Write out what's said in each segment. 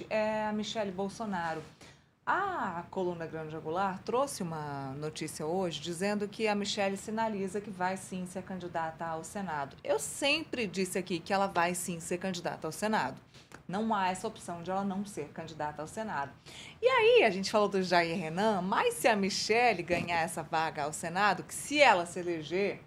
É a Michele Bolsonaro. A coluna Grande Angular trouxe uma notícia hoje dizendo que a Michele sinaliza que vai sim ser candidata ao Senado. Eu sempre disse aqui que ela vai sim ser candidata ao Senado. Não há essa opção de ela não ser candidata ao Senado. E aí, a gente falou do Jair Renan, mas se a Michele ganhar essa vaga ao Senado, que se ela se eleger,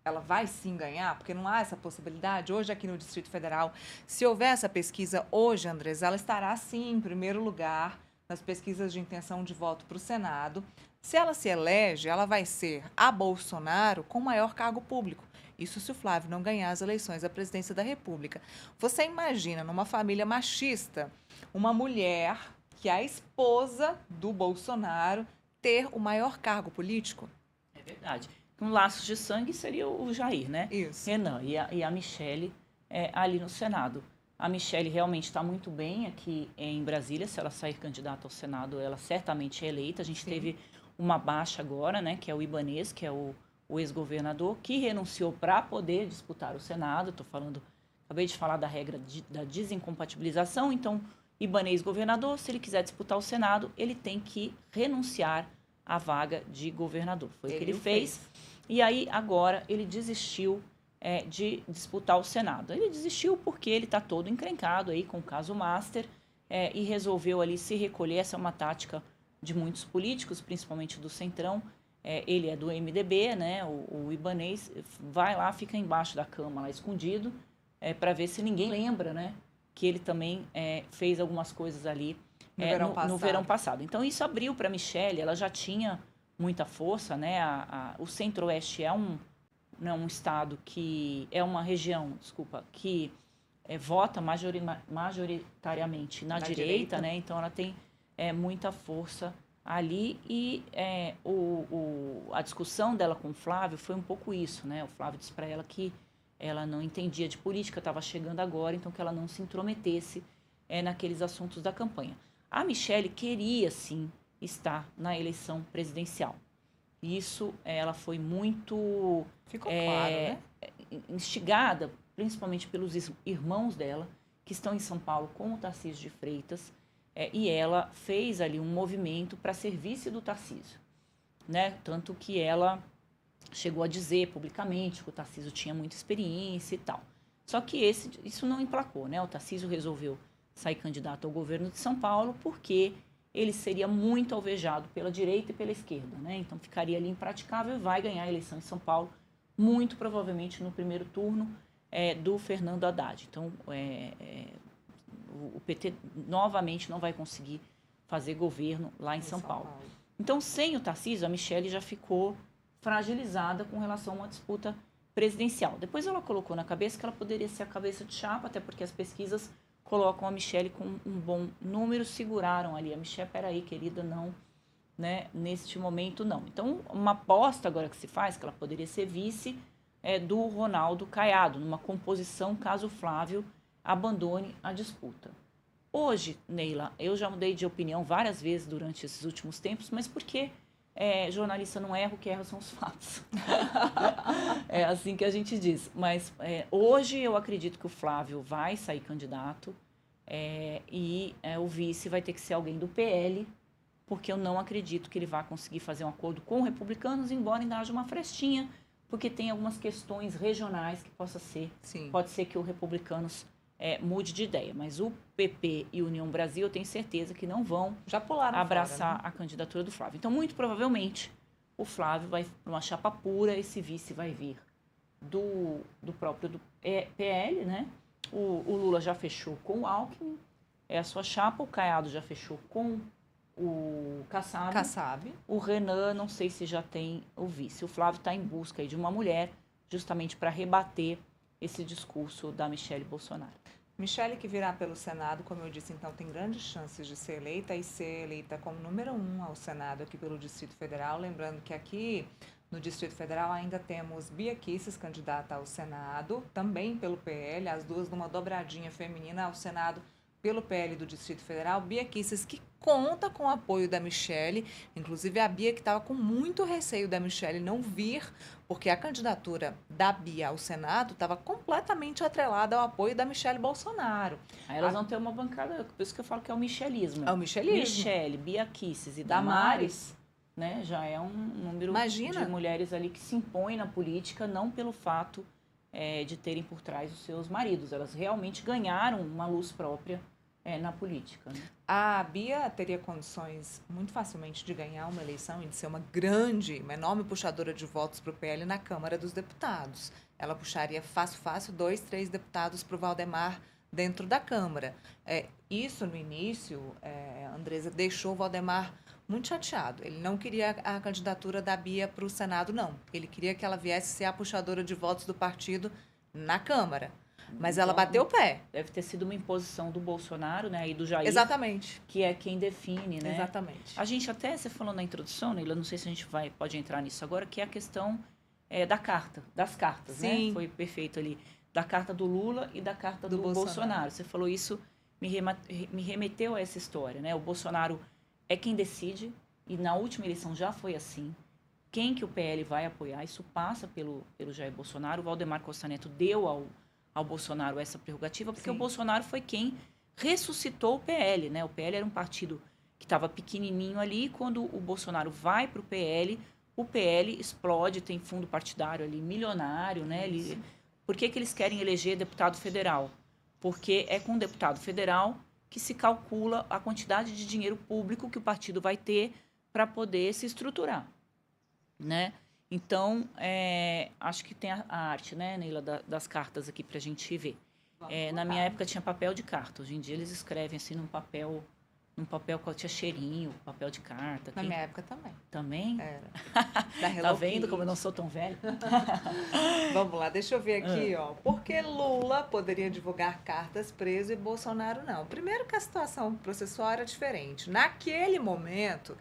ela vai sim ganhar, porque não há essa possibilidade. Hoje, aqui no Distrito Federal, se houver essa pesquisa hoje, Andres, ela estará sim em primeiro lugar nas pesquisas de intenção de voto para o Senado. Se ela se elege, ela vai ser a Bolsonaro com maior cargo público. Isso se o Flávio não ganhar as eleições à presidência da República. Você imagina, numa família machista, uma mulher que é a esposa do Bolsonaro ter o maior cargo político? É verdade. Um laço de sangue seria o Jair, né? Isso. Renan e a Michele ali no Senado. A Michele realmente está muito bem aqui em Brasília. Se ela sair candidata ao Senado, ela certamente é eleita. A gente Sim. teve uma baixa agora, né? Que é o Ibanez, que é o ex-governador, que renunciou para poder disputar o Senado. Acabei de falar da regra da desincompatibilização. Então, Ibanez governador, se ele quiser disputar o Senado, ele tem que renunciar à vaga de governador. Foi o que ele fez. E aí, agora, ele desistiu de disputar o Senado. Ele desistiu porque ele está todo encrencado aí com o caso Master e resolveu ali se recolher. Essa é uma tática de muitos políticos, principalmente do Centrão. Ele é do MDB, né? O Ibanez vai lá, fica embaixo da cama, lá escondido, para ver se ninguém lembra, né? Que ele também fez algumas coisas ali no verão passado. Então, isso abriu para a Michele, ela já tinha muita força, né? O Centro-Oeste é um estado que é uma região, desculpa, que vota majoritariamente na direita, né? Então ela tem muita força ali e a discussão dela com o Flávio foi um pouco isso, né? O Flávio disse para ela que ela não entendia de política, estava chegando agora, então que ela não se intrometesse naqueles assuntos da campanha. A Michele queria, sim, estar na eleição presidencial. Isso, ela foi muito Ficou claro, né? instigada, principalmente pelos irmãos dela, que estão em São Paulo com o Tarcísio de Freitas, e ela fez ali um movimento para ser vice do Tarcísio, né? Tanto que ela chegou a dizer publicamente que o Tarcísio tinha muita experiência e tal. Só que isso não emplacou, né? O Tarcísio resolveu sair candidato ao governo de São Paulo porque ele seria muito alvejado pela direita e pela esquerda, né? Então ficaria ali impraticável e vai ganhar a eleição em São Paulo, muito provavelmente no primeiro turno do Fernando Haddad. Então o PT novamente não vai conseguir fazer governo lá em São Paulo. Então, sem o Tarcísio, a Michele já ficou fragilizada com relação a uma disputa presidencial. Depois ela colocou na cabeça que ela poderia ser a cabeça de chapa, até porque as pesquisas colocam a Michele com um bom número, seguraram ali. A Michele, peraí, querida, não, né? Neste momento, não. Então, uma aposta agora que se faz, que ela poderia ser vice do Ronaldo Caiado, numa composição caso o Flávio abandone a disputa. Hoje, Neila, eu já mudei de opinião várias vezes durante esses últimos tempos, mas porque jornalista não erra, o que erra são os fatos. É assim que a gente diz. Mas hoje eu acredito que o Flávio vai sair candidato e o vice vai ter que ser alguém do PL, porque eu não acredito que ele vá conseguir fazer um acordo com republicanos, embora ainda haja uma frestinha, porque tem algumas questões regionais que pode ser que o republicanos mude de ideia. Mas o PP e União Brasil, eu tenho certeza que não vão abraçar fora, né? A candidatura do Flávio. Então, muito provavelmente, o Flávio vai para uma chapa pura, esse vice vai vir do próprio PL, né? O Lula já fechou com o Alckmin, é a sua chapa, o Caiado já fechou com o Kassab. O Renan, não sei se já tem o vice. O Flávio está em busca aí de uma mulher, justamente para rebater esse discurso da Michele Bolsonaro. Michele, que virá pelo Senado, como eu disse, então tem grandes chances de ser eleita e ser eleita como número 1 ao Senado aqui pelo Distrito Federal. Lembrando que aqui no Distrito Federal ainda temos Bia Kicis, candidata ao Senado, também pelo PL, as duas numa dobradinha feminina ao Senado pelo PL do Distrito Federal, Bia Kicis, que conta com o apoio da Michelle, inclusive a Bia que estava com muito receio da Michelle não vir, porque a candidatura da Bia ao Senado estava completamente atrelada ao apoio da Michelle Bolsonaro. Aí elas vão ter uma bancada, por isso que eu falo que é o michelismo. É o michelismo. Michelle, Bia Kicis e Damares, né, já é um número de mulheres ali que se impõem na política, não pelo fato de terem por trás os seus maridos. Elas realmente ganharam uma luz própria na política. Né? A Bia teria condições muito facilmente de ganhar uma eleição e de ser uma grande, uma enorme puxadora de votos para o PL na Câmara dos Deputados. Ela puxaria fácil 2, 3 deputados para o Valdemar dentro da Câmara. Isso, no início, Andresa, deixou o Valdemar muito chateado. Ele não queria a candidatura da Bia para o Senado, não. Ele queria que ela viesse ser a puxadora de votos do partido na Câmara. Mas então, ela bateu o pé. Deve ter sido uma imposição do Bolsonaro, né, e do Jair. Exatamente. Que é quem define, né? Exatamente. A gente até, você falou na introdução, Neila, não sei se a gente pode entrar nisso agora, que é a questão das cartas, Sim. Né? Foi perfeito ali. Da carta do Lula e da carta do Bolsonaro. Você falou isso, me remeteu a essa história, né? O Bolsonaro é quem decide, e na última eleição já foi assim. Quem que o PL vai apoiar, isso passa pelo Jair Bolsonaro. O Valdemar Costa Neto deu ao Bolsonaro essa prerrogativa, porque Sim. O Bolsonaro foi quem ressuscitou o PL, né? O PL era um partido que estava pequenininho ali, e quando o Bolsonaro vai para o PL explode, tem fundo partidário ali milionário, né? Por que eles querem eleger deputado federal? Porque é com o deputado federal que se calcula a quantidade de dinheiro público que o partido vai ter para poder se estruturar, né? Então, acho que tem a arte, né, Neila, das cartas aqui para a gente ver. Na minha época tinha papel de carta. Hoje em dia eles escrevem assim num papel que tinha cheirinho, papel de carta. Na minha época também. Também? Era. Tá vendo como eu não sou tão velha? Vamos lá, deixa eu ver aqui, ó. Por que Lula poderia divulgar cartas preso e Bolsonaro não? Primeiro que a situação processual era diferente. Naquele momento,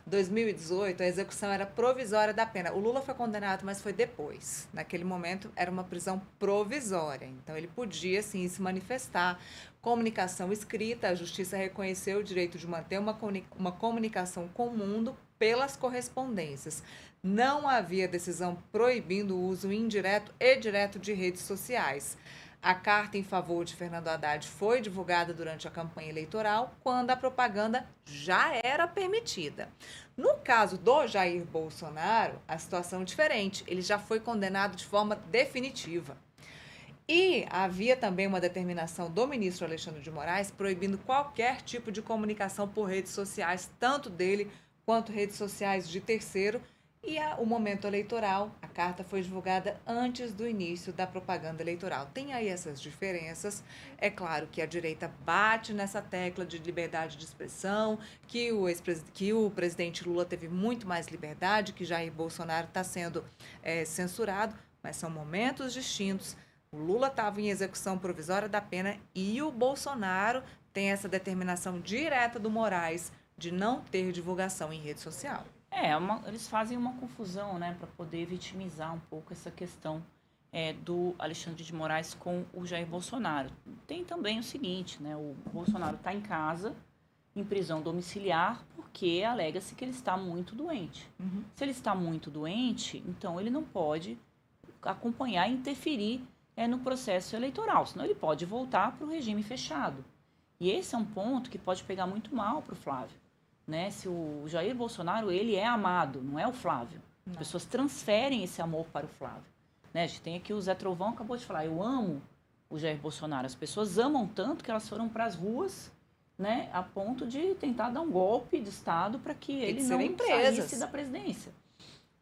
2018, a execução era provisória da pena. O Lula foi condenado, mas foi depois. Naquele momento, era uma prisão provisória. Então, ele podia, sim, se manifestar. Comunicação escrita, a Justiça reconheceu o direito de manter uma comunicação com o mundo pelas correspondências. Não havia decisão proibindo o uso indireto e direto de redes sociais. A carta em favor de Fernando Haddad foi divulgada durante a campanha eleitoral, quando a propaganda já era permitida. No caso do Jair Bolsonaro, a situação é diferente. Ele já foi condenado de forma definitiva. E havia também uma determinação do ministro Alexandre de Moraes proibindo qualquer tipo de comunicação por redes sociais, tanto dele quanto redes sociais de terceiro. E o momento eleitoral, a carta foi divulgada antes do início da propaganda eleitoral. Tem aí essas diferenças. É claro que a direita bate nessa tecla de liberdade de expressão, que o presidente Lula teve muito mais liberdade, que Jair Bolsonaro está sendo censurado, mas são momentos distintos. O Lula estava em execução provisória da pena e o Bolsonaro tem essa determinação direta do Moraes de não ter divulgação em rede social. Eles fazem uma confusão, né, para poder vitimizar um pouco essa questão do Alexandre de Moraes com o Jair Bolsonaro. Tem também o seguinte, né, o Bolsonaro está em casa, em prisão domiciliar, porque alega-se que ele está muito doente. Uhum. Se ele está muito doente, então ele não pode acompanhar e interferir no processo eleitoral, senão ele pode voltar para o regime fechado. E esse é um ponto que pode pegar muito mal para o Flávio. Né? Se o Jair Bolsonaro, ele é amado, não é o Flávio. As pessoas transferem esse amor para o Flávio. Né? A gente tem aqui o Zé Trovão, acabou de falar, eu amo o Jair Bolsonaro. As pessoas amam tanto que elas foram para as ruas, né, a ponto de tentar dar um golpe de Estado para que ele não saísse da presidência.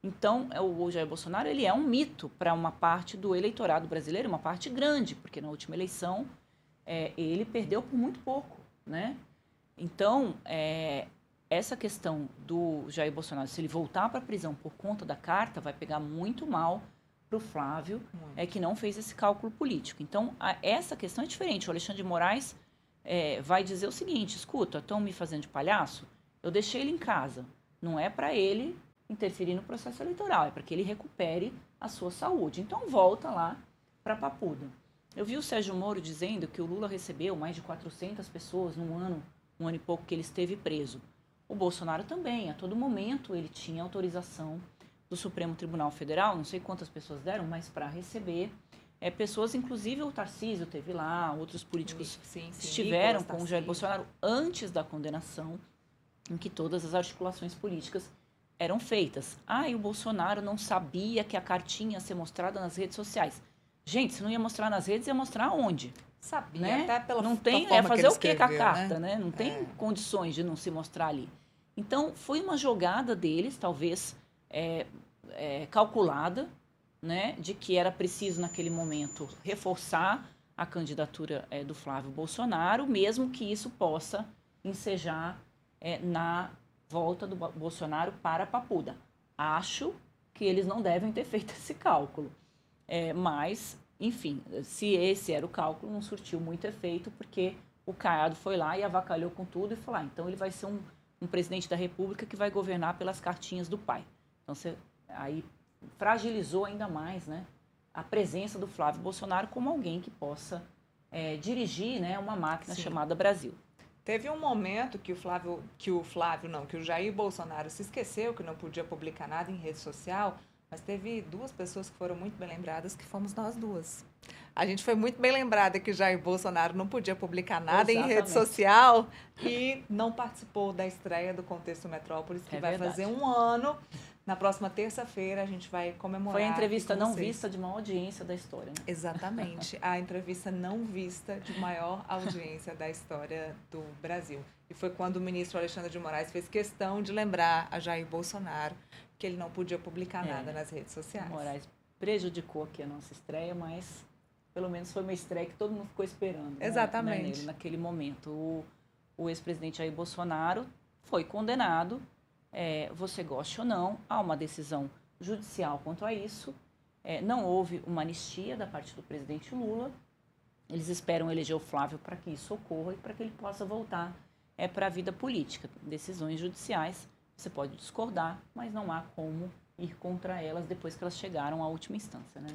Então, o Jair Bolsonaro, ele é um mito para uma parte do eleitorado brasileiro, uma parte grande, porque na última eleição ele perdeu por muito pouco, né? Então, essa questão do Jair Bolsonaro, se ele voltar para a prisão por conta da carta, vai pegar muito mal para o Flávio, que não fez esse cálculo político. Então, essa questão é diferente. O Alexandre de Moraes vai dizer o seguinte, escuta, estão me fazendo de palhaço? Eu deixei ele em casa. Não é para ele interferir no processo eleitoral, é para que ele recupere a sua saúde. Então, volta lá para a Papuda. Eu vi o Sérgio Moro dizendo que o Lula recebeu mais de 400 pessoas um ano e pouco que ele esteve preso. O Bolsonaro também, a todo momento ele tinha autorização do Supremo Tribunal Federal, não sei quantas pessoas deram, mas para receber pessoas, inclusive o Tarcísio teve lá, outros políticos estiveram com o Jair Bolsonaro antes da condenação, em que todas as articulações políticas eram feitas. E o Bolsonaro não sabia que a cartinha ia ser mostrada nas redes sociais. Gente, se não ia mostrar nas redes, ia mostrar onde? Sabia, né? até pela não tem, forma fazer que ele o que com a carta, né? Não tem condições de não se mostrar ali. Então, foi uma jogada deles, talvez calculada, né? De que era preciso, naquele momento, reforçar a candidatura do Flávio Bolsonaro, mesmo que isso possa ensejar na volta do Bolsonaro para a Papuda. Acho que eles não devem ter feito esse cálculo. Mas, enfim, se esse era o cálculo, não surtiu muito efeito, porque o Caiado foi lá e avacalhou com tudo e falou, então ele vai ser um presidente da República que vai governar pelas cartinhas do pai. Então, aí fragilizou ainda mais, né, a presença do Flávio Bolsonaro como alguém que possa dirigir, né, uma máquina chamada Brasil. Teve um momento que o Jair Bolsonaro se esqueceu que não podia publicar nada em rede social, mas teve duas pessoas que foram muito bem lembradas, que fomos nós duas. A gente foi muito bem lembrada que Jair Bolsonaro não podia publicar nada em rede social e não participou da estreia do Contexto Metrópolis, que vai fazer um ano. Na próxima terça-feira a gente vai comemorar. Foi a entrevista não vista de maior audiência da história, né? Exatamente. A entrevista não vista de maior audiência da história do Brasil. E foi quando o ministro Alexandre de Moraes fez questão de lembrar a Jair Bolsonaro que ele não podia publicar nada nas redes sociais. Moraes prejudicou aqui a nossa estreia, mas pelo menos foi uma estreia que todo mundo ficou esperando. Exatamente. Né, naquele momento. O ex-presidente Jair Bolsonaro foi condenado, você goste ou não, há uma decisão judicial quanto a isso. Não houve uma anistia da parte do presidente Lula. Eles esperam eleger o Flávio para que isso ocorra e para que ele possa voltar para a vida política. Decisões judiciais, você pode discordar, mas não há como ir contra elas depois que elas chegaram à última instância, né?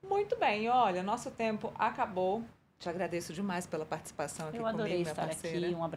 Muito bem, olha, nosso tempo acabou. Te agradeço demais pela participação aqui comigo, minha parceira. Eu adorei estar aqui, um abraço.